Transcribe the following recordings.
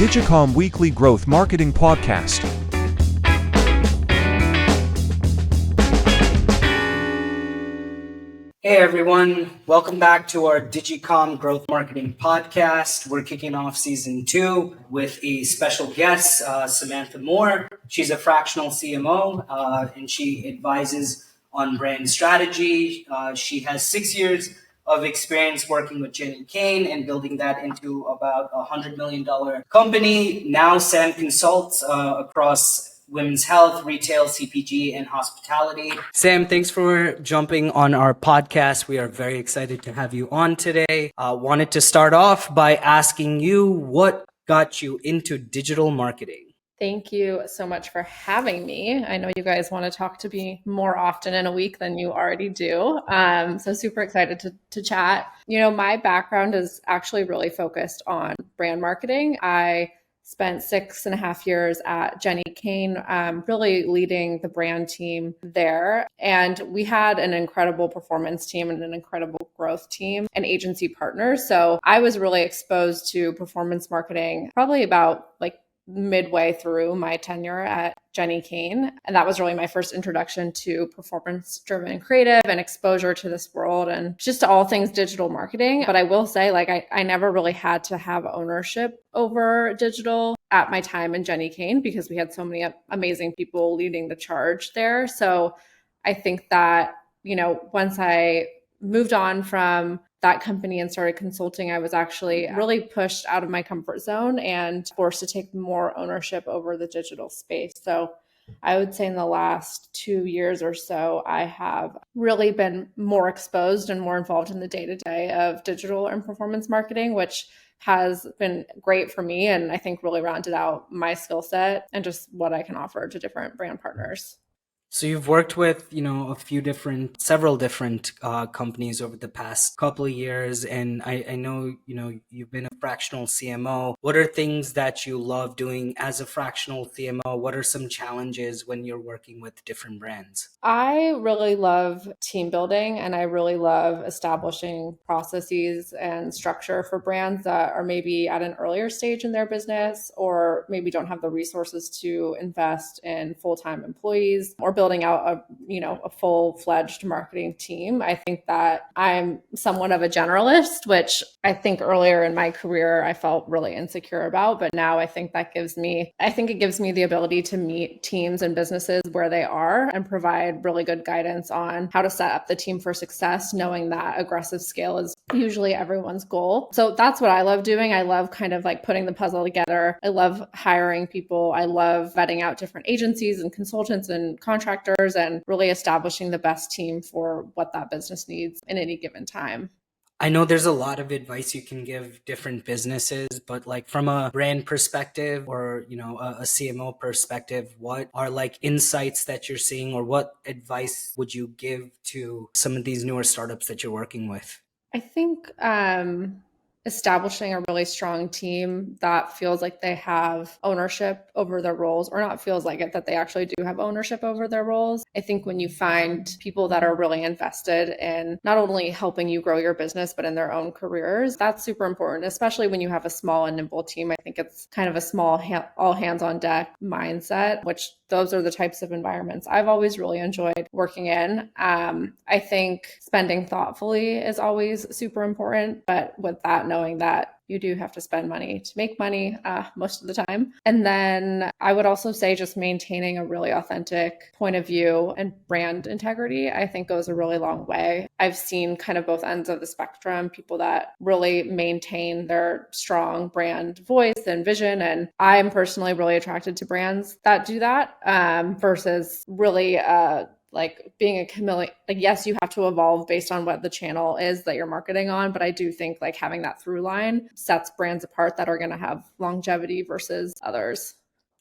DigiCom Weekly Growth Marketing Podcast. Hey everyone, welcome back to our DigiCom Growth Marketing Podcast. We're kicking off season 2 with a special guest, Samantha Moore. She's a fractional CMO and she advises on brand strategy. She has 6 years of experience working with Jenni Kayne and building that into about $100 million company. Now Sam consults across women's health, retail, CPG, and hospitality. Sam, thanks for jumping on our podcast. We are very excited to have you on today. Wanted to start off by asking you what got you into digital marketing? Thank you so much for having me. I know you guys want to talk to me more often in a week than you already do. So super excited to chat. You know, my background is actually really focused on brand marketing. I spent 6.5 years at Jenni Kayne, really leading the brand team there. And we had an incredible performance team and an incredible growth team and agency partners. So I was really exposed to performance marketing probably about midway through my tenure at Jenni Kayne. And that was really my first introduction to performance-driven creative and exposure to this world and just to all things digital marketing. But I will say, I never really had to have ownership over digital at my time in Jenni Kayne because we had so many amazing people leading the charge there. So I think that, once I moved on from that company and started consulting, I was actually really pushed out of my comfort zone and forced to take more ownership over the digital space. So I would say in the last 2 years or so, I have really been more exposed and more involved in the day-to-day of digital and performance marketing, which has been great for me and I think really rounded out my skill set and just what I can offer to different brand partners. So you've worked with, several different companies over the past couple of years, and I know, you've been a fractional CMO. What are things that you love doing as a fractional CMO? What are some challenges when you're working with different brands? I really love team building and I really love establishing processes and structure for brands that are maybe at an earlier stage in their business or maybe don't have the resources to invest in full-time employees or building out a full-fledged marketing team. I think that I'm somewhat of a generalist, which I think earlier in my career I felt really insecure about, but now I think it gives me the ability to meet teams and businesses where they are and provide really good guidance on how to set up the team for success, knowing that aggressive scale is usually everyone's goal. So that's what I love doing. I love kind of putting the puzzle together. I love hiring people. I love vetting out different agencies and consultants and contractors and really establishing the best team for what that business needs in any given time. I know there's a lot of advice you can give different businesses, but from a brand perspective or, a CMO perspective, what are insights that you're seeing or what advice would you give to some of these newer startups that you're working with? I think establishing a really strong team that feels like they have ownership over their roles, or not feels like it, that they actually do have ownership over their roles. I think when you find people that are really invested in not only helping you grow your business, but in their own careers, that's super important, especially when you have a small and nimble team. I think it's kind of a small, all hands on deck mindset, which those are the types of environments I've always really enjoyed working in. I think spending thoughtfully is always super important, but with that, knowing that you do have to spend money to make money most of the time. And then I would also say just maintaining a really authentic point of view and brand integrity, I think goes a really long way. I've seen kind of both ends of the spectrum, people that really maintain their strong brand voice and vision. And I'm personally really attracted to brands that do that versus really being a chameleon. Yes, you have to evolve based on what the channel is that you're marketing on, but I do think having that through line sets brands apart that are going to have longevity versus others.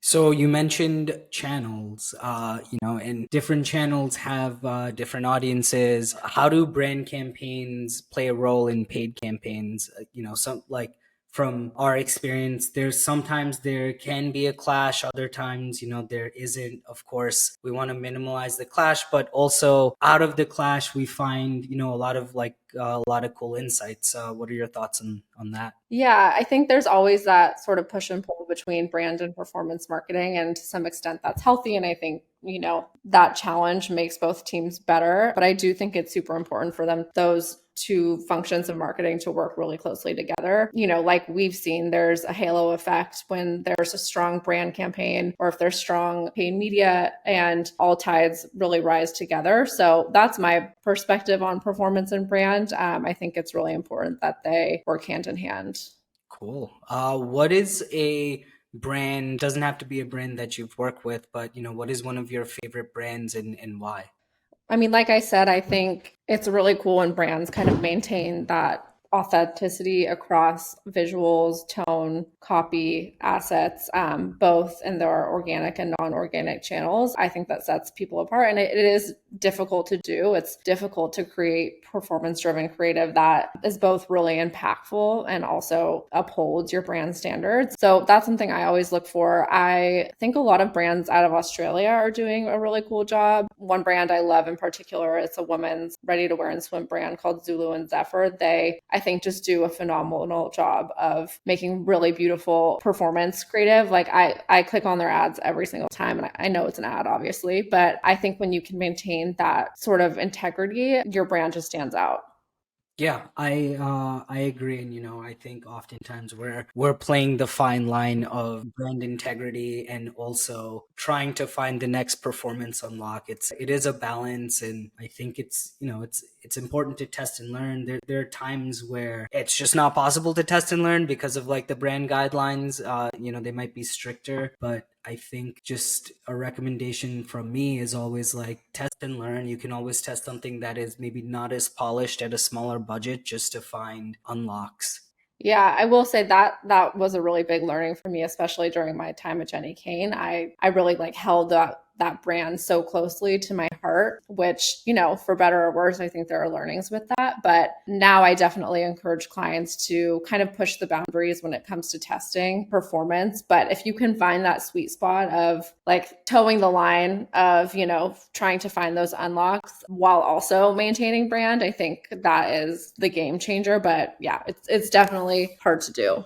So you mentioned channels, and different channels have different audiences. How do brand campaigns play a role in paid campaigns? from our experience, sometimes there can be a clash, other times, there isn't. Of course, we want to minimize the clash, but also out of the clash, we find, a lot of cool insights. What are your thoughts on that? Yeah, I think there's always that sort of push and pull between brand and performance marketing. And to some extent, that's healthy. And I think, that challenge makes both teams better. But I do think it's super important for those two functions of marketing to work really closely together. Like we've seen, there's a halo effect when there's a strong brand campaign or if there's strong paid media, and all tides really rise together. So that's my perspective on performance and brand. I think it's really important that they work hand in hand. Cool. What is a brand? Doesn't have to be a brand that you've worked with, but what is one of your favorite brands and why? I mean, like I said, I think it's really cool when brands kind of maintain that authenticity across visuals, tone, copy, assets, both in their organic and non-organic channels. I think that sets people apart, and it is difficult to do. It's difficult to create performance-driven creative that is both really impactful and also upholds your brand standards. So that's something I always look for. I think a lot of brands out of Australia are doing a really cool job. One brand I love in particular, it's a women's ready-to-wear and swim brand called Zulu and Zephyr. They, I think, just do a phenomenal job of making really beautiful performance creative. Like I click on their ads every single time, and I know it's an ad, obviously, but I think when you can maintain that sort of integrity, your brand just stands out. Yeah, I agree, and I think oftentimes we're playing the fine line of brand integrity and also trying to find the next performance unlock. It is a balance, and I think it's important to test and learn. There are times where it's just not possible to test and learn because of like the brand guidelines. They might be stricter, but I think just a recommendation from me is always like test and learn. You can always test something that is maybe not as polished at a smaller budget just to find unlocks. Yeah, I will say that was a really big learning for me, especially during my time at Jenni Kayne. I really like held that brand so closely to my heart, which, for better or worse, I think there are learnings with that. But now I definitely encourage clients to kind of push the boundaries when it comes to testing performance. But if you can find that sweet spot of like towing the line of, trying to find those unlocks while also maintaining brand, I think that is the game changer. But yeah, it's definitely hard to do.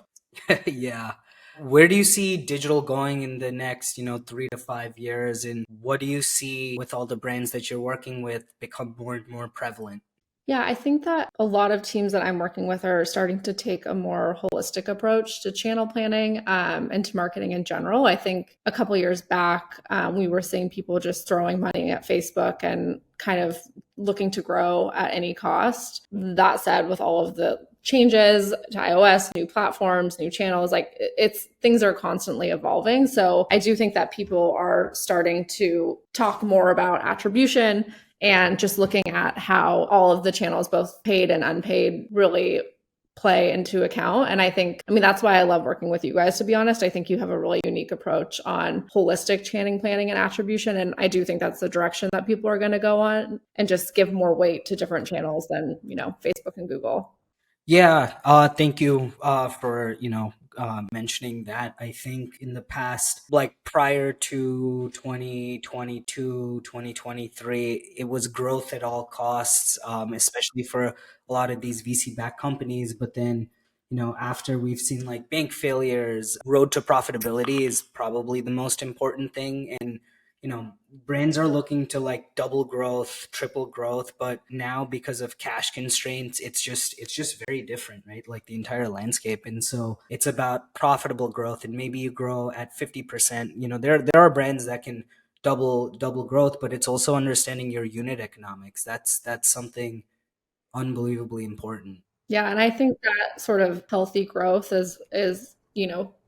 Yeah. Where do you see digital going in the next, 3 to 5 years? And what do you see with all the brands that you're working with become more and more prevalent? Yeah, I think that a lot of teams that I'm working with are starting to take a more holistic approach to channel planning and to marketing in general. I think a couple years back, we were seeing people just throwing money at Facebook and kind of looking to grow at any cost. That said, with all of the changes to iOS, new platforms, new channels, like things are constantly evolving. So I do think that people are starting to talk more about attribution and just looking at how all of the channels, both paid and unpaid, really play into account. And that's why I love working with you guys, to be honest. I think you have a really unique approach on holistic channel planning and attribution. And I do think that's the direction that people are going to go on, and just give more weight to different channels than, Facebook and Google. Yeah, thank you for mentioning that. I think in the past, like prior to 2022, 2023, it was growth at all costs, especially for a lot of these VC-backed companies. But then, after we've seen like bank failures, road to profitability is probably the most important thing. And brands are looking to like double growth, triple growth, but now because of cash constraints, it's just very different, right? Like the entire landscape. And so it's about profitable growth, and maybe you grow at 50%. There are brands that can double growth, but it's also understanding your unit economics. That's something unbelievably important. Yeah, and I think that sort of healthy growth is,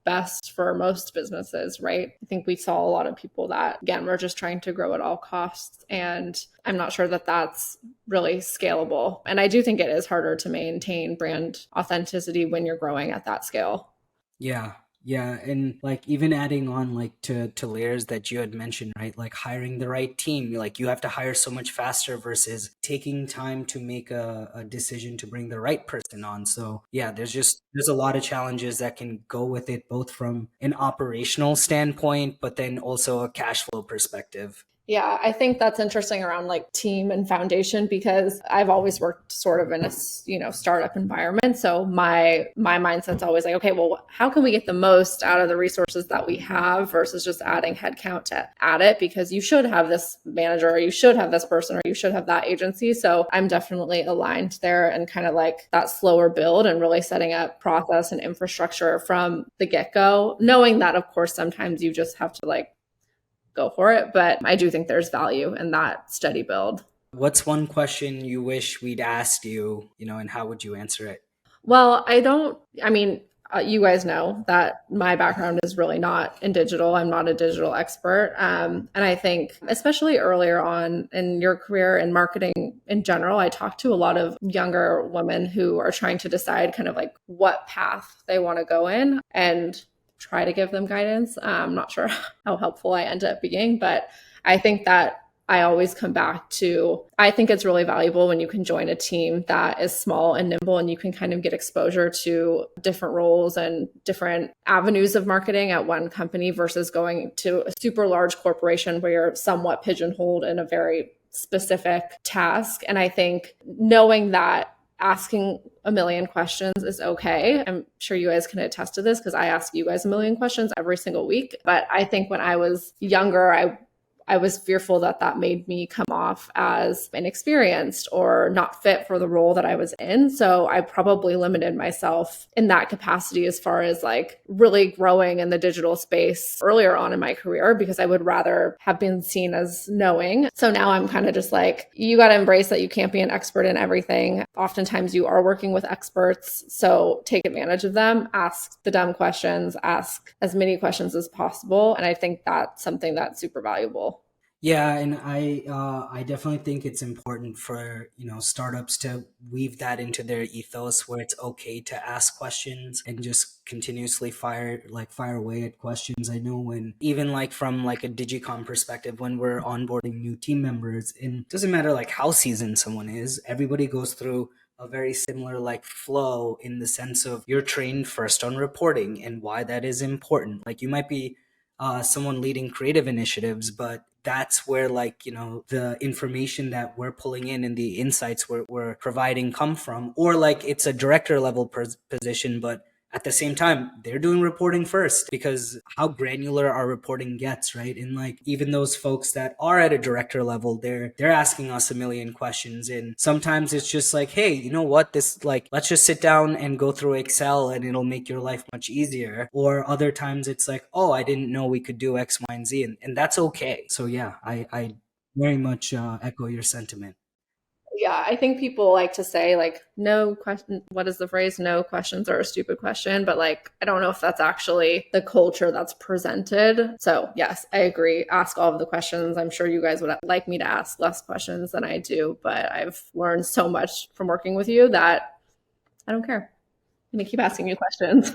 best for most businesses, right? I think we saw a lot of people that, again, we're just trying to grow at all costs, and I'm not sure that that's really scalable. And I do think it is harder to maintain brand authenticity when you're growing at that scale. Yeah. Yeah, and like even adding on like to layers that you had mentioned, right? Like hiring the right team, like you have to hire so much faster versus taking time to make a decision to bring the right person on. So yeah, there's a lot of challenges that can go with it, both from an operational standpoint, but then also a cash flow perspective. Yeah, I think that's interesting around like team and foundation because I've always worked sort of in a startup environment. So my mindset's always like, okay, well, how can we get the most out of the resources that we have versus just adding headcount to add it? Because you should have this manager, or you should have this person, or you should have that agency. So I'm definitely aligned there and kind of like that slower build and really setting up process and infrastructure from the get-go, knowing that of course sometimes you just have to like go for it. But I do think there's value in that steady build. What's one question you wish we'd asked you, and how would you answer it? Well, I mean, you guys know that my background is really not in digital. I'm not a digital expert. And I think, especially earlier on in your career in marketing in general, I talk to a lot of younger women who are trying to decide kind of like what path they want to go in and try to give them guidance. I'm not sure how helpful I end up being, but I think that I always come back to, I think it's really valuable when you can join a team that is small and nimble and you can kind of get exposure to different roles and different avenues of marketing at one company versus going to a super large corporation where you're somewhat pigeonholed in a very specific task. And I think knowing that asking a million questions is okay. I'm sure you guys can attest to this because I ask you guys a million questions every single week. But I think when I was younger, I was fearful that that made me come off as inexperienced or not fit for the role that I was in. So I probably limited myself in that capacity as far as like really growing in the digital space earlier on in my career because I would rather have been seen as knowing. So now I'm kind of just like, you got to embrace that you can't be an expert in everything. Oftentimes you are working with experts. So take advantage of them, ask the dumb questions, ask as many questions as possible. And I think that's something that's super valuable. Yeah, and I definitely think it's important for startups to weave that into their ethos where it's okay to ask questions and just continuously fire away at questions. I know when even like from like a DigiCom perspective, when we're onboarding new team members, and it doesn't matter like how seasoned someone is, everybody goes through a very similar like flow in the sense of you're trained first on reporting and why that is important. Like you might be someone leading creative initiatives, but that's where like the information that we're pulling in and the insights we're providing come from, or like it's a director level position, but at the same time they're doing reporting first because how granular our reporting gets, right? And like even those folks that are at a director level, they're asking us a million questions, and sometimes it's just like, hey, you know what, this like let's just sit down and go through Excel and it'll make your life much easier. Or other times it's like, oh, I didn't know we could do X, Y, and Z, and that's okay. So yeah, I very much echo your sentiment. Yeah, I think people like to say like no question, what is the phrase? No questions are a stupid question, but like I don't know if that's actually the culture that's presented. So, yes, I agree. Ask all of the questions. I'm sure you guys would like me to ask less questions than I do, but I've learned so much from working with you that I don't care. I'm gonna keep asking you questions.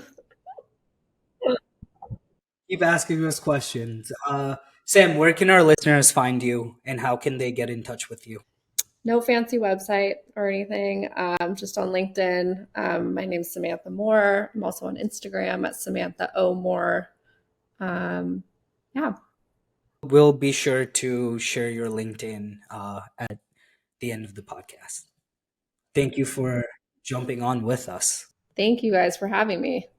Keep asking us questions. Sam, where can our listeners find you and how can they get in touch with you? No fancy website or anything, just on LinkedIn. My name's Samantha Moore. I'm also on Instagram at Samantha O Moore. Yeah. We'll be sure to share your LinkedIn at the end of the podcast. Thank you for jumping on with us. Thank you guys for having me.